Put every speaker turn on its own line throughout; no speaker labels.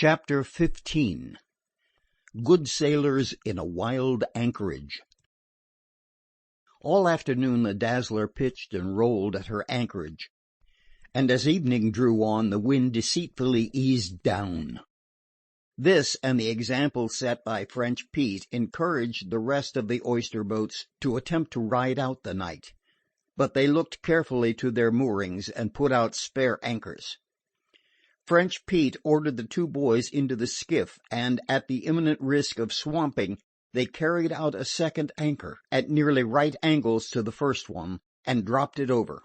Chapter 15. Good Sailors in a Wild Anchorage. All afternoon the Dazzler pitched and rolled at her anchorage, and as evening drew on the wind deceitfully eased down. This, and the example set by French Pete, encouraged the rest of the oyster boats to attempt to ride out the night, but they looked carefully to their moorings and put out spare anchors. French Pete ordered the two boys into the skiff, and at the imminent risk of swamping, they carried out a second anchor, at nearly right angles to the first one, and dropped it over.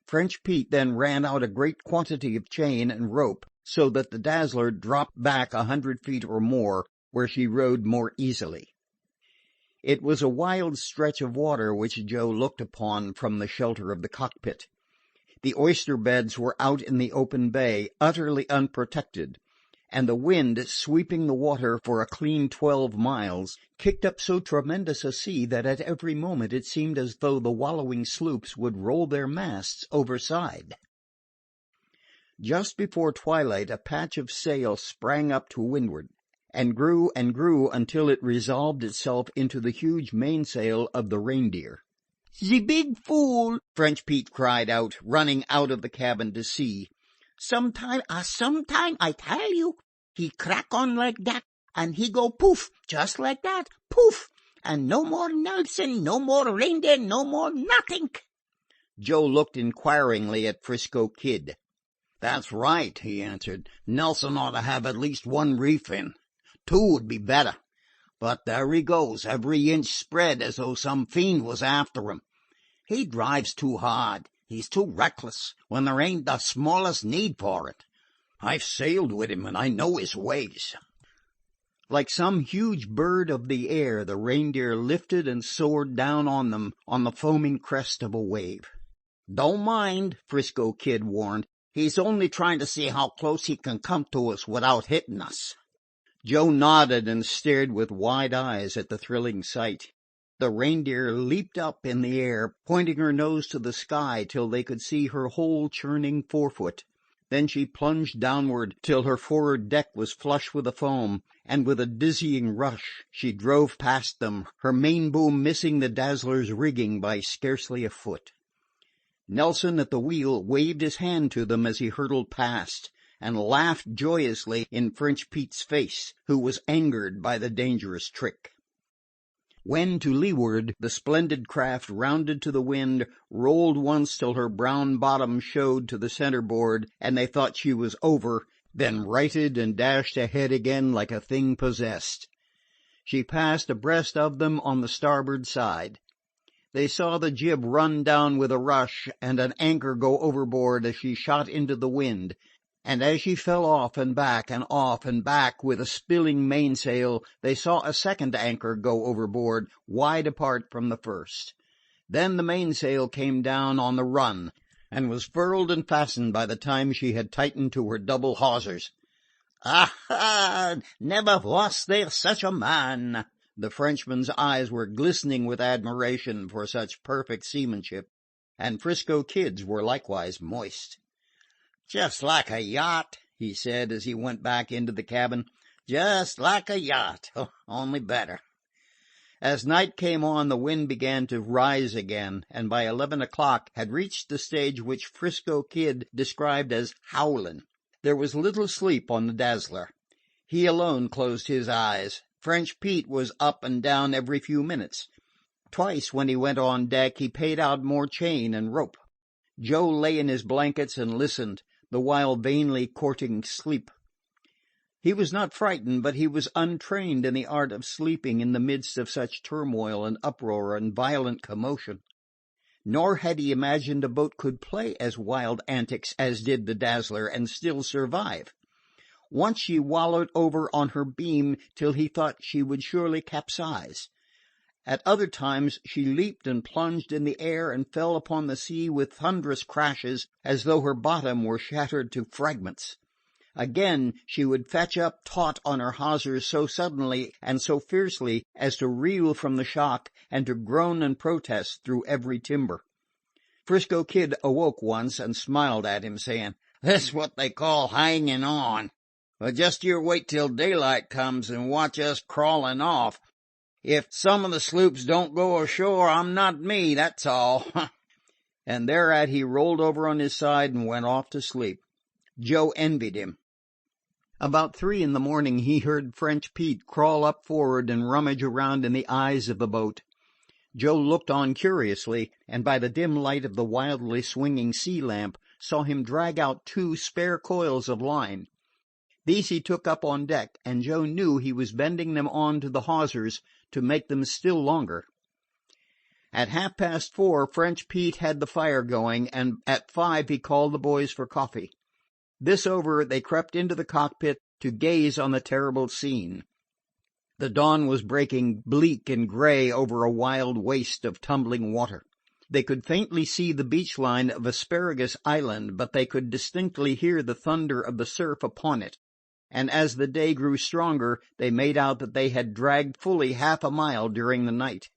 French Pete then ran out a great quantity of chain and rope, so that the Dazzler dropped back 100 feet or more, where she rode more easily. It was a wild stretch of water which Joe looked upon from the shelter of the cockpit. The oyster beds were out in the open bay, utterly unprotected, and the wind, sweeping the water for a clean 12 miles, kicked up so tremendous a sea that at every moment it seemed as though the wallowing sloops would roll their masts overside. Just before twilight a patch of sail sprang up to windward, and grew until it resolved itself into the huge mainsail of the Reindeer. "The big fool!" French Pete cried out, running out of the cabin to see. Sometime, I tell you, he crack on like that, and he go poof, just like that, poof, and no more Nelson, no more Reindeer, no more nothing." Joe looked inquiringly at 'Frisco Kid. "That's right," he answered. "Nelson ought to have at least one reef in. 2 would be better. But there he goes, every inch spread as though some fiend was after him. He drives too hard. He's too reckless, when there ain't the smallest need for it. I've sailed with him, and I know his ways." Like some huge bird of the air, the Reindeer lifted and soared down on them on the foaming crest of a wave. "Don't mind," 'Frisco Kid warned. "He's only trying to see how close he can come to us without hitting us." Joe nodded and stared with wide eyes at the thrilling sight. The Reindeer leaped up in the air, pointing her nose to the sky till they could see her whole churning forefoot. Then she plunged downward till her forward deck was flush with the foam, and with a dizzying rush she drove past them, her main boom missing the Dazzler's rigging by scarcely a foot. Nelson at the wheel waved his hand to them as he hurtled past, and laughed joyously in French Pete's face, who was angered by the dangerous trick. When, to leeward, the splendid craft rounded to the wind, rolled once till her brown bottom showed to the centerboard, and they thought she was over, then righted and dashed ahead again like a thing possessed. She passed abreast of them on the starboard side. They saw the jib run down with a rush, and an anchor go overboard as she shot into the wind, and as she fell off and back with a spilling mainsail, they saw a second anchor go overboard, wide apart from the first. Then the mainsail came down on the run, and was furled and fastened by the time she had tightened to her double hawsers. "Aha! Never was there such a man!" The Frenchman's eyes were glistening with admiration for such perfect seamanship, and 'Frisco Kid's were likewise moist. "Just like a yacht," he said as he went back into the cabin. "Just like a yacht, only better." As night came on the wind began to rise again, and by 11 o'clock had reached the stage which 'Frisco Kid described as howlin'. There was little sleep on the Dazzler. He alone closed his eyes. French Pete was up and down every few minutes. Twice when he went on deck he paid out more chain and rope. Joe lay in his blankets and listened, the while vainly courting sleep. He was not frightened, but he was untrained in the art of sleeping in the midst of such turmoil and uproar and violent commotion. Nor had he imagined a boat could play as wild antics as did the Dazzler and still survive. Once she wallowed over on her beam till he thought she would surely capsize. At other times she leaped and plunged in the air and fell upon the sea with thunderous crashes as though her bottom were shattered to fragments. Again she would fetch up taut on her hawsers so suddenly and so fiercely as to reel from the shock and to groan and protest through every timber. 'Frisco Kid awoke once and smiled at him, saying, "That's what they call hanging on." Well, just you wait till daylight comes and watch us crawling off. If some of the sloops don't go ashore, I'm not me, that's all." And thereat he rolled over on his side and went off to sleep. Joe envied him. About 3 in the morning he heard French Pete crawl up forward and rummage around in the eyes of the boat. Joe looked on curiously, and by the dim light of the wildly swinging sea lamp saw him drag out 2 spare coils of line. These he took up on deck, and Joe knew he was bending them on to the hawsers to make them still longer. At 4:30 French Pete had the fire going, and at 5 he called the boys for coffee. This over, they crept into the cockpit to gaze on the terrible scene. The dawn was breaking bleak and gray over a wild waste of tumbling water. They could faintly see the beach line of Asparagus Island, but they could distinctly hear the thunder of the surf upon it, and as the day grew stronger they made out that they had dragged fully half a mile during the night.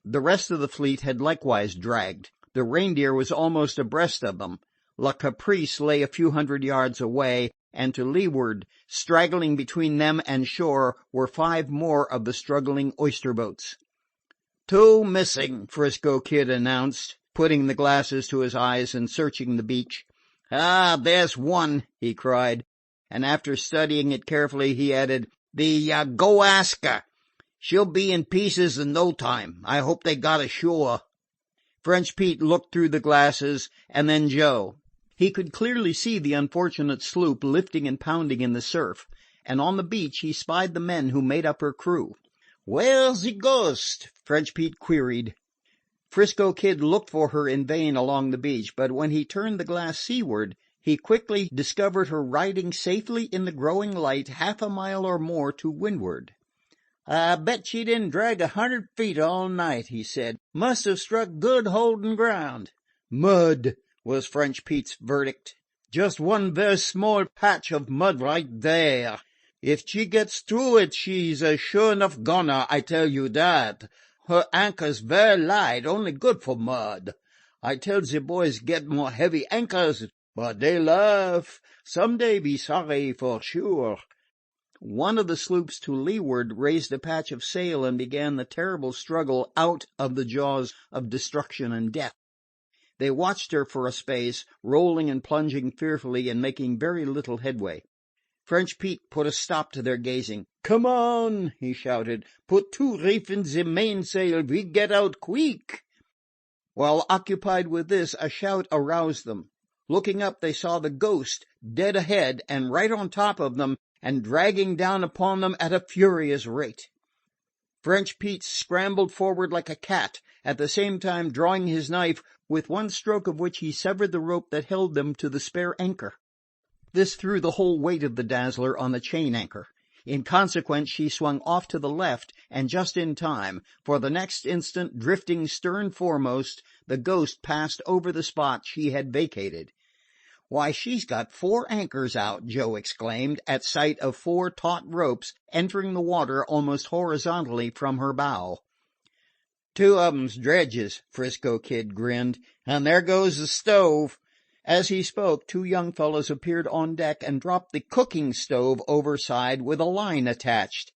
The rest of the fleet had likewise dragged. The Reindeer was almost abreast of them. La Caprice lay a few hundred yards away, and to leeward, straggling between them and shore, were 5 more of the struggling oyster boats. "2 missing," 'Frisco Kid announced, putting the glasses to his eyes and searching the beach. "Ah, there's one," he cried, and after studying it carefully he added, "The Go Aska. She'll be in pieces in no time. I hope they got ashore." French Pete looked through the glasses, and then Joe. He could clearly see the unfortunate sloop lifting and pounding in the surf, and on the beach he spied the men who made up her crew. "Where's the Ghost?" French Pete queried. 'Frisco Kid looked for her in vain along the beach, but when he turned the glass seaward, he quickly discovered her riding safely in the growing light half a mile or more to windward. "I bet she didn't drag 100 feet all night," he said. "Must have struck good holding ground." "Mud," was French Pete's verdict. "Just one very small patch of mud right there. If she gets through it, she's a sure enough goner, I tell you that. Her anchor's very light, only good for mud. I tell the boys get more heavy anchors, but they laugh. Some day be sorry for sure." One of the sloops to leeward raised a patch of sail and began the terrible struggle out of the jaws of destruction and death. They watched her for a space, rolling and plunging fearfully and making very little headway. French Pete put a stop to their gazing. "Come on," he shouted. "Put 2 reef in the mainsail. We get out quick." While occupied with this, a shout aroused them. Looking up, they saw the Ghost dead ahead and right on top of them, and dragging down upon them at a furious rate. French Pete scrambled forward like a cat, at the same time drawing his knife, with one stroke of which he severed the rope that held them to the spare anchor. This threw the whole weight of the Dazzler on the chain anchor. In consequence, she swung off to the left, and just in time, for the next instant, drifting stern foremost, the Ghost passed over the spot she had vacated. "Why, she's got 4 anchors out," Joe exclaimed, at sight of 4 taut ropes entering the water almost horizontally from her bow. "2 of 'em's dredges," 'Frisco Kid grinned, "and there goes the stove." As he spoke, 2 young fellows appeared on deck and dropped the cooking stove overside with a line attached.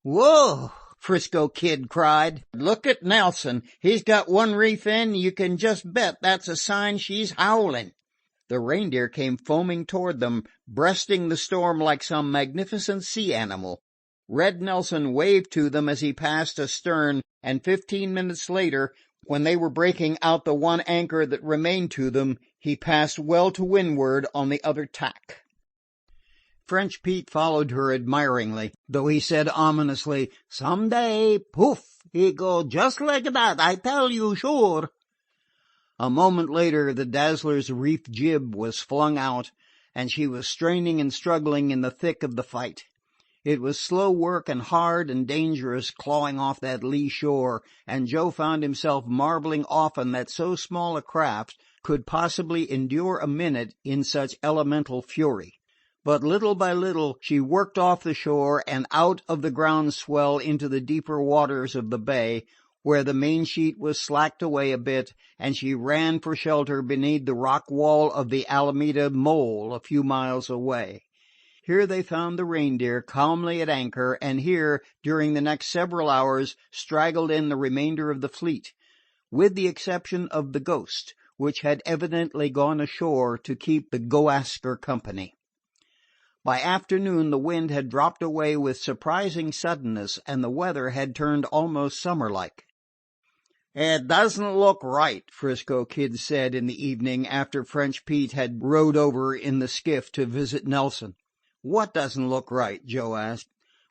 "Whoa!" 'Frisco Kid cried. "Look at Nelson. He's got 1 reef in. You can just bet that's a sign she's howling." The Reindeer came foaming toward them, breasting the storm like some magnificent sea animal. Red Nelson waved to them as he passed astern, and 15 minutes later, when they were breaking out the 1 anchor that remained to them, he passed well to windward on the other tack. French Pete followed her admiringly, though he said ominously, "Some day, poof, he go just like that, I tell you sure." A moment later the Dazzler's reef jib was flung out, and she was straining and struggling in the thick of the fight. It was slow work and hard and dangerous clawing off that lee shore, and Joe found himself marveling often that so small a craft could possibly endure a minute in such elemental fury. But little by little she worked off the shore and out of the ground swell into the deeper waters of the bay, where the main sheet was slacked away a bit, and she ran for shelter beneath the rock wall of the Alameda Mole a few miles away. Here they found the Reindeer calmly at anchor, and here, during the next several hours, straggled in the remainder of the fleet, with the exception of the Ghost, which had evidently gone ashore to keep the Go-Asker company. By afternoon the wind had dropped away with surprising suddenness, and the weather had turned almost summer-like. "It doesn't look right," 'Frisco Kid said in the evening, after French Pete had rowed over in the skiff to visit Nelson. "What doesn't look right?" Joe asked.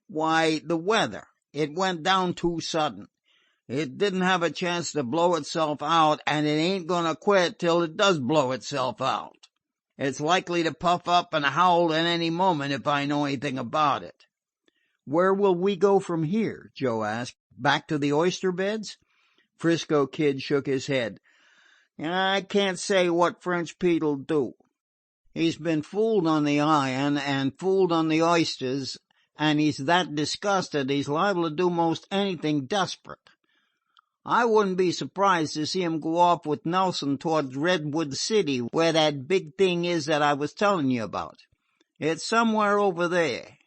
"Why, the weather. It went down too sudden. It didn't have a chance to blow itself out, and it ain't going to quit till it does blow itself out. It's likely to puff up and howl at any moment if I know anything about it." "Where will we go from here?" Joe asked. "Back to the oyster beds?" 'Frisco Kid shook his head. "I can't say what French Pete'll do. He's been fooled on the iron and fooled on the oysters, and he's that disgusted he's liable to do most anything desperate. I wouldn't be surprised to see him go off with Nelson towards Redwood City, where that big thing is that I was telling you about. It's somewhere over there."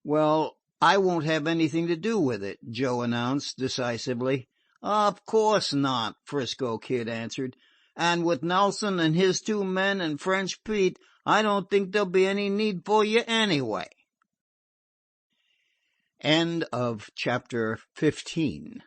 "Well, I won't have anything to do with it," Joe announced decisively. "Of course not," 'Frisco Kid answered. "And with Nelson and his 2 men and French Pete, I don't think there'll be any need for you anyway." End of chapter 15.